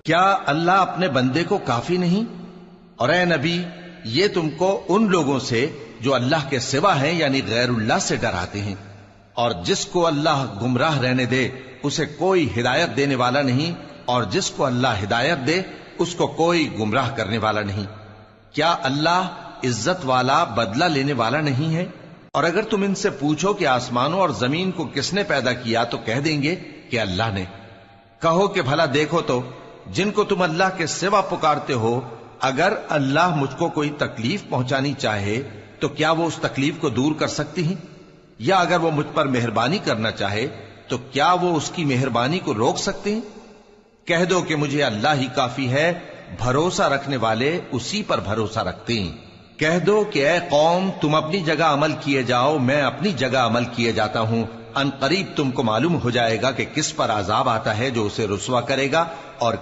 کیا اللہ اپنے بندے کو کافی نہیں؟ اور اے نبی، یہ تم کو ان لوگوں سے جو اللہ کے سوا ہیں یعنی غیر اللہ سے ڈراتے ہیں، اور جس کو اللہ گمراہ رہنے دے اسے کوئی ہدایت دینے والا نہیں، اور جس کو اللہ ہدایت دے اس کو کوئی گمراہ کرنے والا نہیں۔ کیا اللہ عزت والا بدلہ لینے والا نہیں ہے؟ اور اگر تم ان سے پوچھو کہ آسمانوں اور زمین کو کس نے پیدا کیا تو کہہ دیں گے کہ اللہ نے۔ کہو کہ بھلا دیکھو تو جن کو تم اللہ کے سوا پکارتے ہو، اگر اللہ مجھ کو کوئی تکلیف پہنچانی چاہے تو کیا وہ اس تکلیف کو دور کر سکتی ہیں؟ یا اگر وہ مجھ پر مہربانی کرنا چاہے تو کیا وہ اس کی مہربانی کو روک سکتے ہیں؟ کہہ دو کہ مجھے اللہ ہی کافی ہے، بھروسہ رکھنے والے اسی پر بھروسہ رکھتے ہیں۔ کہہ دو کہ اے قوم، تم اپنی جگہ عمل کیے جاؤ، میں اپنی جگہ عمل کیے جاتا ہوں، ان قریب تم کو معلوم ہو جائے گا کہ کس پر عذاب آتا ہے جو اسے رسوا کرے گا اور